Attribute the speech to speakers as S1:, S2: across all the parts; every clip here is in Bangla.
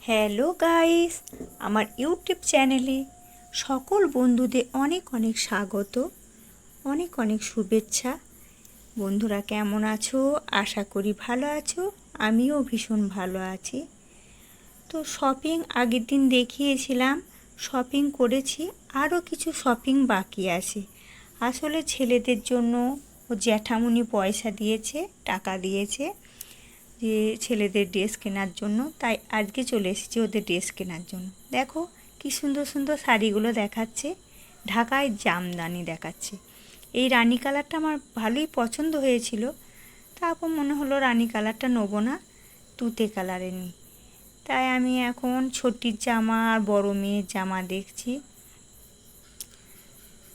S1: হ্যালো গাইস, আমার ইউটিউব চ্যানেলে সকল বন্ধুদের অনেক অনেক স্বাগত, অনেক অনেক শুভেচ্ছা। বন্ধুরা কেমন আছো? আশা করি ভালো আছো। আমিও ভীষণ ভালো আছি। তো শপিং আগের দিন দেখিয়েছিলাম, শপিং করেছি, আরও কিছু শপিং বাকি আছে। আসলে ছেলেদের জন্য ও জ্যাঠামুনি পয়সা দিয়েছে, টাকা দিয়েছে যে ছেলেদের ড্রেস কেনার জন্য, তাই আজকে চলে এসেছি ওদের ড্রেস কেনার জন্য। দেখো কি সুন্দর সুন্দর শাড়িগুলো দেখাচ্ছে, ঢাকায় জামদানি দেখাচ্ছে। এই রানী কালারটা আমার ভালোই পছন্দ হয়েছিল, তারপর মনে হলো রানী কালারটা নেবো না, তুতে কালারে নিই। তাই আমি এখন ছোটির জামা আর বড় মেয়ের জামা দেখছি।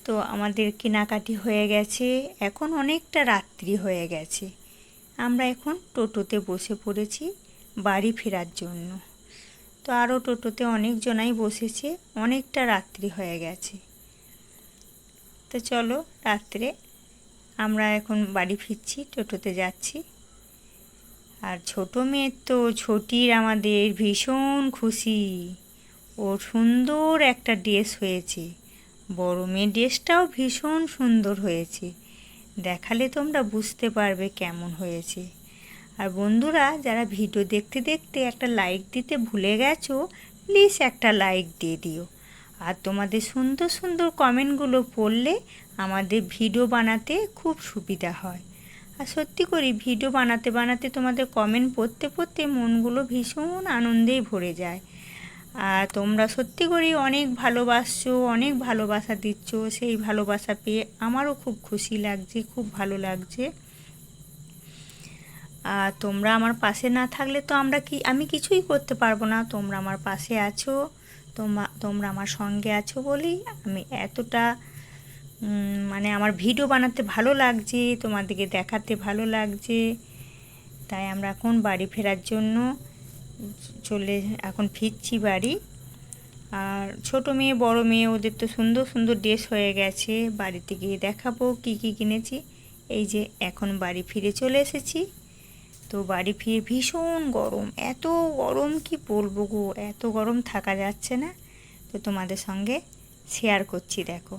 S1: তো আমাদের কেনাকাটি হয়ে গেছে, এখন অনেকটা রাত্রি হয়ে গেছে। আমরা এখন টোটোতে বসে পড়েছি বাড়ি ফেরার জন্য। তো আরও টোটোতে অনেকজনাই বসেছে, অনেকটা রাত্রি হয়ে গেছে। তো চলো, রাত্রে আমরা এখন বাড়ি ফিরছি, টোটোতে যাচ্ছি। আর ছোটো মেয়ের তো ছোটির আমাদের ভীষণ খুশি, ওর সুন্দর একটা ড্রেস হয়েছে। বড় মেয়ের ড্রেসটাও ভীষণ সুন্দর হয়েছে, দেখালে তোমরা বুঝতে পারবে কেমন হয়েছে। আর বন্ধুরা, যারা ভিডিও দেখতে দেখতে একটা লাইক দিতে ভুলে গেছো, প্লিজ একটা লাইক দিয়ে দিও। আর তোমাদের সুন্দর সুন্দর কমেন্টগুলো পড়লে আমাদের ভিডিও বানাতে খুব সুবিধা হয়। আর সত্যি করি, ভিডিও বানাতে বানাতে তোমাদের কমেন্ট পড়তে পড়তে মনগুলো ভীষণ আনন্দেই ভরে যায়। আর তোমরা সত্যি করেই অনেক ভালোবাসছো, অনেক ভালোবাসা দিচ্ছ। সেই ভালোবাসা পেয়ে আমারও খুব খুশি লাগছে, খুব ভালো লাগছে। আর তোমরা আমার পাশে না থাকলে তো আমি কিছুই করতে পারবো না। তোমরা আমার পাশে আছো, তোমরা আমার সঙ্গে আছো বলেই আমি এতটা মানে আমার ভিডিও বানাতে ভালো লাগছে, তোমাদেরকে দেখাতে ভালো লাগছে। তাই আমরা এখন বাড়ি ফেরার জন্য এখন ফিরছি বাড়ি। আর ছোটো মেয়ে বড় মেয়ে ওদের তো সুন্দর সুন্দর ড্রেস হয়ে গেছে, বাড়িতে গিয়ে দেখাবো কি কি কিনেছি। এই যে এখন বাড়ি ফিরে চলে এসেছি। তো বাড়ি ফিরে ভীষণ গরম, এত গরম কি বলবো গো, এত গরম থাকা যাচ্ছে না। তো তোমাদের সঙ্গে শেয়ার করছি। দেখো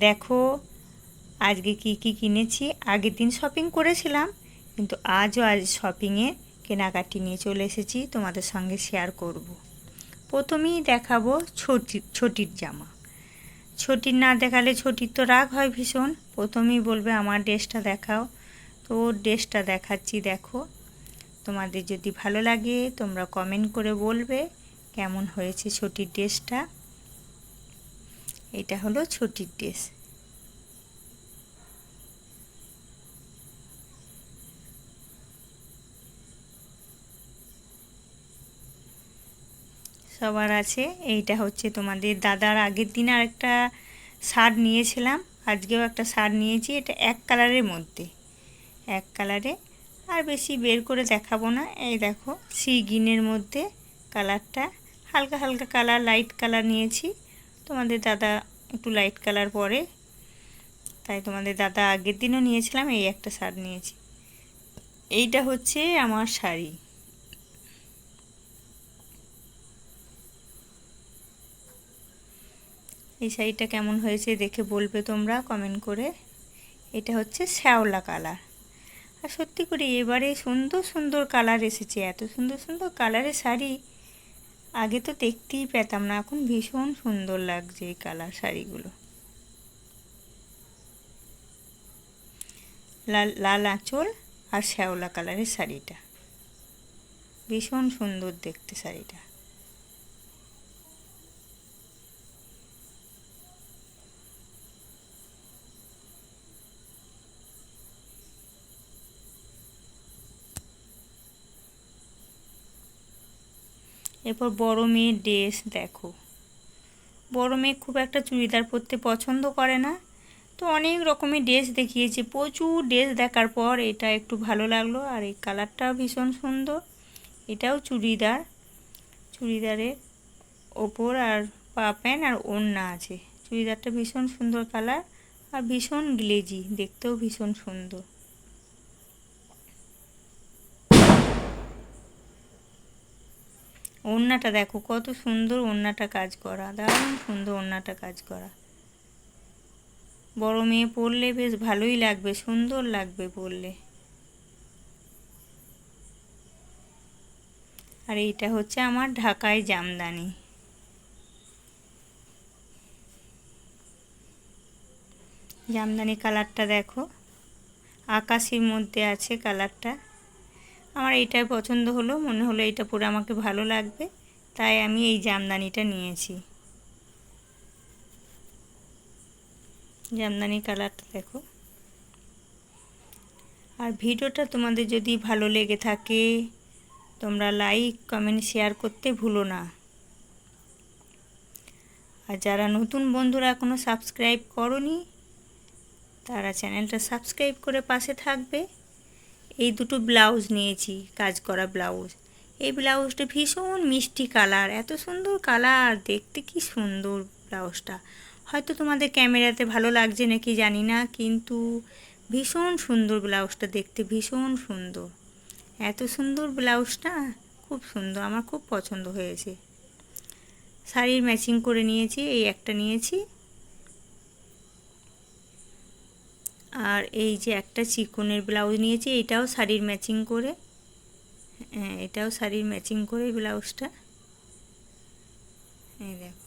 S1: দেখো আজকে কি কি কিনেছি। আগের দিন শপিং করেছিলাম, কিন্তু আজ শপিংয়ে কেনাকাটি নিয়ে চলে এসেছি, তোমাদের সঙ্গে শেয়ার করব। প্রথমেই দেখাবো ছোটির জামা। ছোটির না দেখালে ছোটির তো রাগ হয় ভীষণ, প্রথমেই বলবে আমার ড্রেসটা দেখাও। তো ওর ড্রেসটা দেখাচ্ছি। দেখো, তোমাদের যদি ভালো লাগে তোমরা কমেন্ট করে বলবে কেমন হয়েছে ছোটির ড্রেসটা। এটা হলো ছোটির ড্রেস। সবার আছে। এইটা হচ্ছে তোমাদের দাদার আগের দিন আর একটা শার্ট নিয়েছিলাম, আজকেও একটা শার্ট নিয়েছি। এটা এক কালারের মধ্যে, এক কালারে, আর বেশি বের করে দেখাবো না। এই দেখো সি গ্রিনের মধ্যে কালারটা, হালকা হালকা কালার, লাইট কালার নিয়েছি। তোমাদের দাদা একটু লাইট কালার পরে, তাই তোমাদের দাদা আগের দিনও নিয়েছিলাম, এই একটা শার্ট নিয়েছি। এইটা হচ্ছে আমার শাড়ি। এই শাড়িটা কেমন হয়েছে দেখে বলবে তোমরা কমেন্ট করে। এটা হচ্ছে শ্যাওলা কালার। আর সত্যি করে এবারে সুন্দর সুন্দর কালার এসেছে, এত সুন্দর সুন্দর কালারের শাড়ি আগে তো দেখতেই পেতাম না, এখন ভীষণ সুন্দর লাগছে এই কালার শাড়িগুলো। লাল লাল আঁচল আর শ্যাওলা কালারের শাড়িটা ভীষণ সুন্দর দেখতে শাড়িটা। এরপর বড় মেয়ের ড্রেস দেখো। বড় মেয়ে খুব একটা চুড়িদার পরতে পছন্দ করে না, তো অনেক রকমের ড্রেস দেখিয়েছে। প্রচুর ড্রেস দেখার পর এটা একটু ভালো লাগলো, আর এই কালারটাও ভীষণ সুন্দর। এটাও চুড়িদার, চুড়িদারের ওপর আর পা প্যান্ট আর ওড়না আছে। চুড়িদারটা ভীষণ সুন্দর কালার, আর ভীষণ গ্লেজি, দেখতেও ভীষণ সুন্দর। ওড়নাটা দেখো কত সুন্দর ওড়নাটা কাজ করা, দারুণ সুন্দর ওড়নাটা কাজ করা। বড় মেয়ে পরলে বেশ ভালোই লাগবে, সুন্দর লাগবে পরলে। আর এইটা হচ্ছে আমার ঢাকাই জামদানি। জামদানি কালারটা দেখো, আকাশির মধ্যে আছে কালারটা। আমার এইটাই পছন্দ হলো, মনে হলো এটা পরে আমাকে ভালো লাগবে, তাই আমি এই জামদানিটা নিয়েছি। জামদানি কালারটা দেখো। আর ভিডিওটা তোমাদের যদি ভালো লেগে থাকে তোমরা লাইক কমেন্ট শেয়ার করতে ভুলো না। আর যারা নতুন বন্ধুরা এখনও সাবস্ক্রাইব করোনি তারা চ্যানেলটা সাবস্ক্রাইব করে পাশে থাকবে। এই দুটো ব্লাউজ নিয়েছি, কাজ করা ব্লাউজ। এই ব্লাউজটা ভীষণ মিষ্টি কালার, এত সুন্দর কালার, দেখতে কি সুন্দর ব্লাউজটা। হয়তো তোমাদের ক্যামেরাতে ভালো লাগছে নাকি জানি না, কিন্তু ভীষণ সুন্দর ব্লাউজটা দেখতে, ভীষণ সুন্দর। এত সুন্দর ব্লাউজটা, খুব সুন্দর, আমার খুব পছন্দ হয়েছে। শাড়ির ম্যাচিং করে নিয়েছি, এই একটা নিয়েছি। আর এই যে একটা চিকনের ব্লাউজ নিয়েছি, এটাও শাড়ির ম্যাচিং করে। হ্যাঁ, এটাও শাড়ির ম্যাচিং করে ব্লাউজটা। এই দেখো,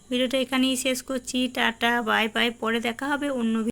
S1: ভিডিওটা এখানেই শেষ করছি। টাটা, বাই বাই, পরে দেখা হবে অন্য